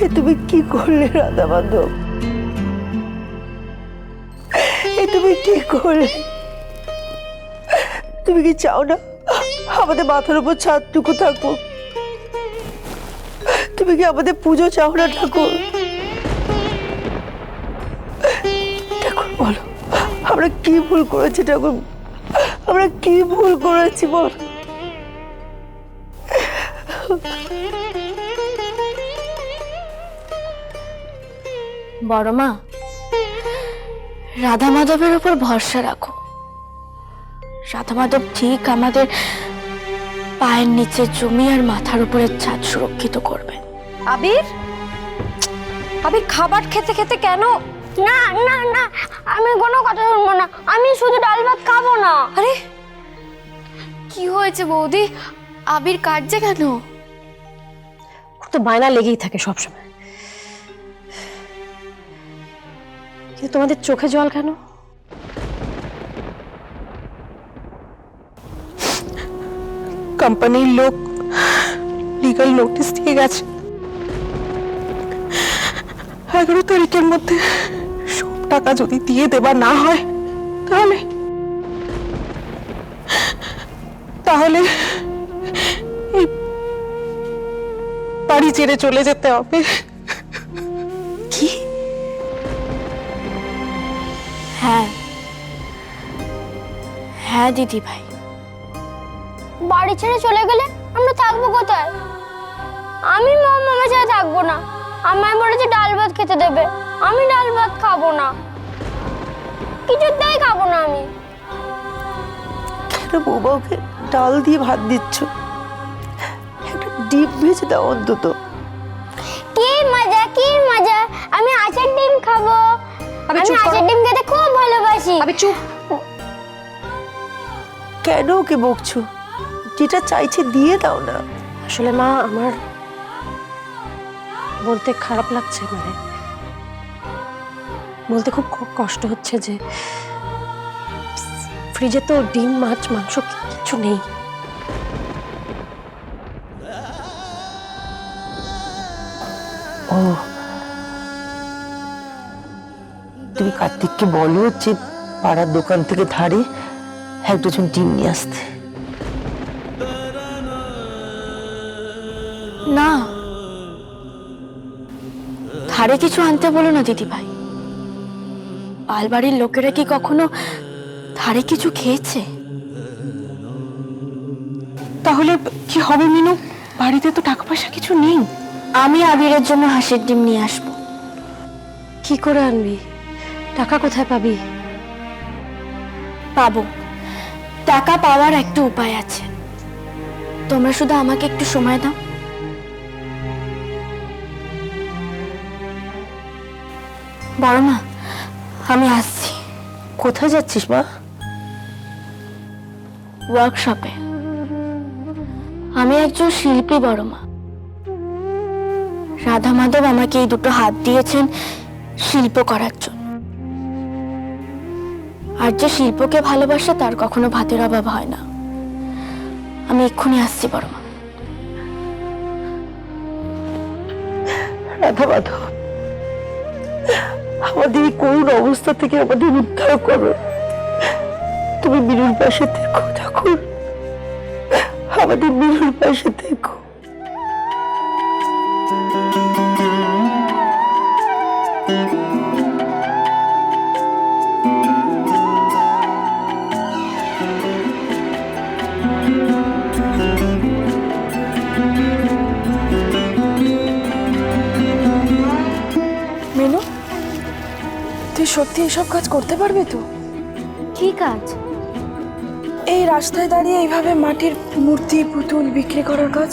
এ তুমি কি করলে রাধা মাধব? এ তুমি কি করলে? তুমি কি চাও না আমাদের মাথার উপর ছাদটুকু থাকুক? তুমি কি আমাদের পুজো চাও না ঠাকুর? ঠাকুর বলো, আমরা কি ভুল করেছি ঠাকুর? আমরা কি ভুল করেছি বল? বড় মা, রাধা মাধবের উপর ভরসা রাখো। রাধা মাধব ঠিক আমাদের পায়ের নিচে জমি আর মাথার উপরের ছাদ সুরক্ষিত করবে। আবির, আবির খাবার খেতে খেতে কেন? না না না, আমি কোনো কথা শুনবো না, আমি শুধু ডাল ভাত খাবো না। আরে কি হয়েছে বৌদি? আবির কাঁদছে কেন? ওর তো বায়না লেগেই থাকে সবসময়। কিন্তু তোমাদের চোখে জল কেন? কোম্পানির লোক লিগ্যাল নোটিশ দিয়ে গেছে, 11 তারিখের মধ্যে সব টাকা যদি দিয়ে দেবা না হয় তাহলে তাহলে এই বাড়ি ছেড়ে চলে যেতে হবে। কি? হ্যাঁ হ্যাঁ দিদি ভাই। বাড়ি ছেড়ে চলে গেলে আমরা থাকবো কোথায়? আমি মামা ছাড়া থাকবো না। আমায় বলেছে ডাল ভাত খেতে দেবে, আমি ডাল ভাত খাবো না, কিছুতেই খাবো না আমি। কেন বৌমাকে ডাল দিয়ে ভাত দিচ্ছ? একটা ডিম ভেজে দাও অন্তত। কি মজা, কি মজা, আমি আচার ডিম খাবো। আমি আচার ডিম খেতে খুব ভালোবাসি। আবির চুপ। কেন ওকে বকছো? যেটা চাইছে দিয়ে দাও না। আসলে মা, আমার বলতে খারাপ লাগছে, মানে বলতে খুব কষ্ট হচ্ছে যে ফ্রিজে তো ডিম মাছ মাংস কিছু নেই। ও, তুমি কার্তিককে বলো যে পাড়ার দোকান থেকে ধারে 1 ডজন ডিম নিয়ে আসতে। না, ধারে কিছু আনতে বলো না দিদি ভাই। পালবাড়ির লোকেরা কি কখনো ধারে কিছু খেয়েছে? তাহলে কি হবে মিনু? বাড়িতে তো টাকা পয়সা কিছু নেই। আমি আবিরের জন্য হাঁসের ডিম নিয়ে আসবো। কি করে আনবি? টাকা কোথায় পাবি? পাবো, টাকা পাওয়ার একটা উপায় আছে। তোমরা শুধু আমাকে একটু সময় দাও। বড় মা, আমি আসছি। কোথায় যাচ্ছিস মা? ওয়ার্কশপে। আমি একজন শিল্পী বড় মা। রাধা মাধব আমাকে এই দুটো হাত দিয়েছেন শিল্প করার জন্য। আর যে শিল্পকে ভালোবাসে তার কখনো ভাতের অভাব হয় না। আমি এক্ষুনি আসছি বড় মা। রাধা মাধব, আমাদের এই করুণ অবস্থা থেকে আমাদের উদ্ধার করো। তুমি মিনুর পাশে থেকো ঠাকুর, আমাদের মিনুর পাশে থেকো। মেনু, তুই সত্যি এসব কাজ করতে পারবি তো? কি কাজ? এই রাস্তায় দাঁড়িয়ে এইভাবে মাটির মূর্তি পুতুল বিক্রি করার কাজ?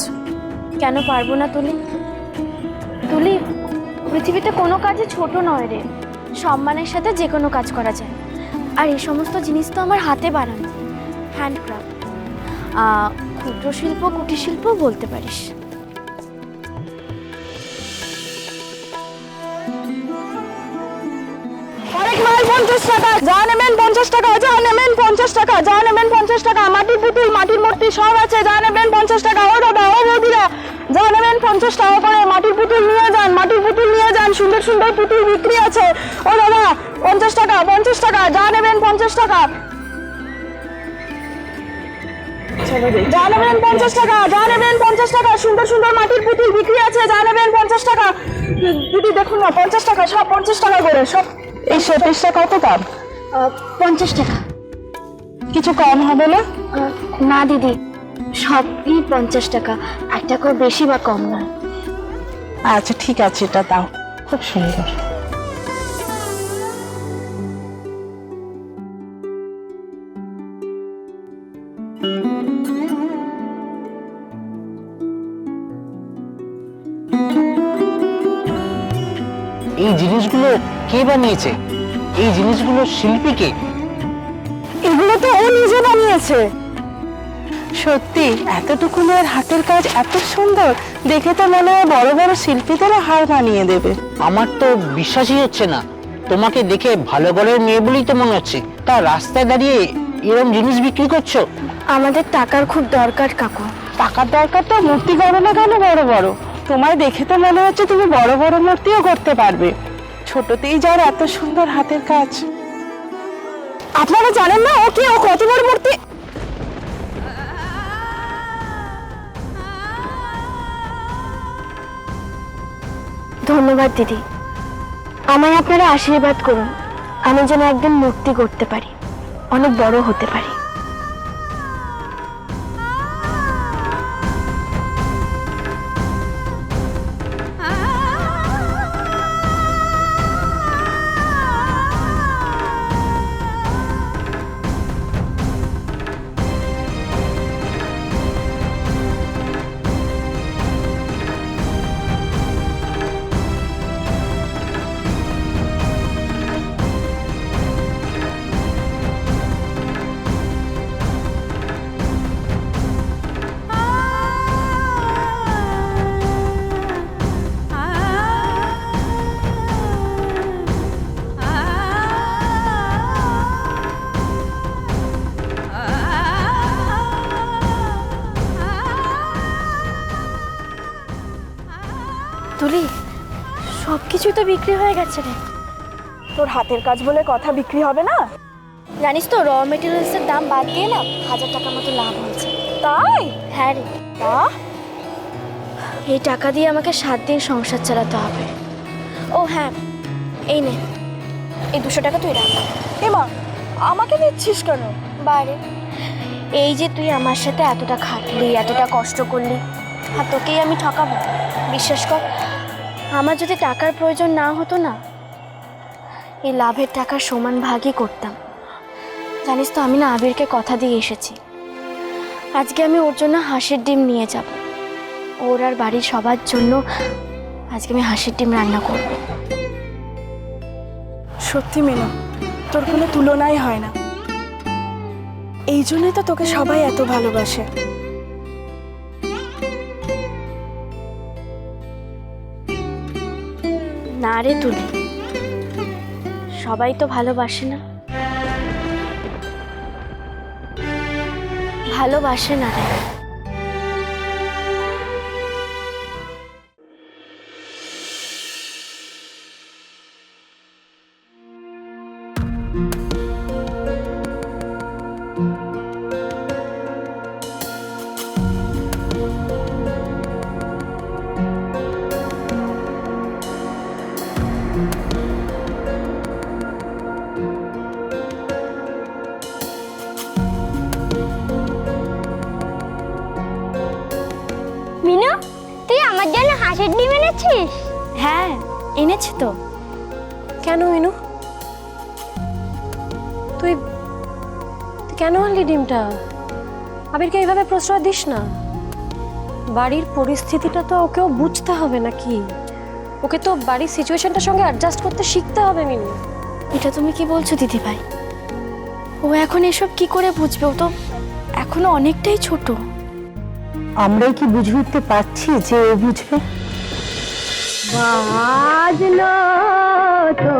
কেন পারবো না তুলি? তুলি, পৃথিবীতে কোনো কাজই ছোট নয় রে। সম্মানের সাথে যে কোনো কাজ করা যায়। আর এই সমস্ত জিনিস তো আমার হাতে বানানো, হ্যান্ডক্রাফট। ক্ষুদ্র শিল্প, কুটির শিল্প বলতে পারিস। অনেক মাল 50 টাকা, যা নেবেন 50 টাকা, যা নেবেন 50 টাকা, যা নেবেন 50 টাকা। মাটির পুতুল, মাটির মূর্তি সব আছে, যা নেবেন 50 টাকা। ও দাদা, ও বৌদিরা, যা নেবেন 50 টাকা করে মাটির পুতুল নিয়ে ও দাদা 50 টাকা 50 টাকা, যা নেবেন 50 টাকা, যা নেবেন 50 টাকা, যা নেবেন 50 টাকা, সুন্দর সুন্দর মাটির পুতুল বিক্রি আছে, যা নেবেন 50 টাকা। দিদি দেখুন না, 50 টাকা, সব 50 টাকা করে, সব। এই শোপিসটা কত দাম? 50 টাকা। কিছু কম হবে না? না দিদি, সবই 50 টাকা, 1 টাকাও বেশি বা কম নয়। আচ্ছা ঠিক আছে, এটা দাও, খুব সুন্দর। এই জিনিসগুলো কে বানিয়েছে? এই জিনিসগুলো শিল্পী কে? এগুলো তো ও নিজে বানিয়েছে। সত্যি এতটুকুনের হাতের কাজ এত সুন্দর, দেখে তো মনে হয় বড় বড় শিল্পীদেরও হার বানিয়ে দেবে। আমার তো বিশ্বাসই হচ্ছে না, তোমাকে দেখে ভালো ঘরের মেয়ে বলেই তো মনে হচ্ছে, তা রাস্তায় দাঁড়িয়ে এরকম জিনিস বিক্রি করছো? আমাদের টাকার খুব দরকার কাকু। টাকার দরকার তো মূর্তি করো না কেন বড় বড়? তোমায় দেখে তো মনে হচ্ছে তুমি বড় বড় মূর্তিও করতে পারবে। ছোটতেই যার এত সুন্দর হাতের কাজ। আপনারা জানেন না ও কি, ও কত বড় মূর্তি। ধন্যবাদ দিদি, আমায় আপনারা আশীর্বাদ করুন, আমি যেন একদিন মূর্তি করতে পারি, অনেক বড় হতে পারি। তুলি, সবকিছু তো বিক্রি হয়ে গেছে রে। তোর হাতের কাজ বলে কথা বিক্রি হবে না? জানিস তো, র মেটেরিয়ালসের দাম বাদ দিয়ে না 1000 টাকার মতো লাভ হয়েছে। তাই? হ্যাঁ রে, এই টাকা দিয়ে আমাকে 7 দিন সংসার চালাতে হবে। ও হ্যাঁ, এই নে, এই 200 টাকা তুই রাখ। এমা, আমাকে দিচ্ছিস কেন? বারে, এই যে তুই আমার সাথে এতটা খাটলি, এতটা কষ্ট করলি, আর তোকেই আমি ঠকাবো? বিশ্বাস কর, আমার যদি টাকার প্রয়োজন না হতো না, এই লাভের টাকার সমান ভাগই করতাম। জানিস তো, আমি না আবিরকে কথা দিয়ে এসেছি, আজকে আমি ওর জন্য হাঁসের ডিম নিয়ে যাব। ওর আর বাড়ির সবার জন্য আজকে আমি হাঁসের ডিম রান্না করব। সত্যি মিনু, তোর কোনো তুলনাই হয় না। এই জন্যই তো তোকে সবাই এত ভালোবাসে। না রে তুলি, সবাই তো ভালোবাসে না, ভালোবাসে না রে। মিনু, তুই আমার জন্য হাঁসের ডিম এনেছিস? হ্যাঁ, এনেছি তো। কেন মিনু, তুই কেন আনলি ডিমটা? আবিরকে এইভাবে প্রশ্রয় দিস না। বাড়ির পরিস্থিতিটা তো ওকেও বুঝতে হবে নাকি? ওকে তো বাড়ির সিচুয়েশনটার সঙ্গে অ্যাডজাস্ট করতে শিখতে হবে মিনু। এটা তুমি কি বলছো দিদি ভাই? ও এখন এসব কি করে বুঝবে? ও তো এখনো অনেকটাই ছোট। আমরাই কি বুঝে উঠতে পারছি যে ও বুঝবে? বাজলো তো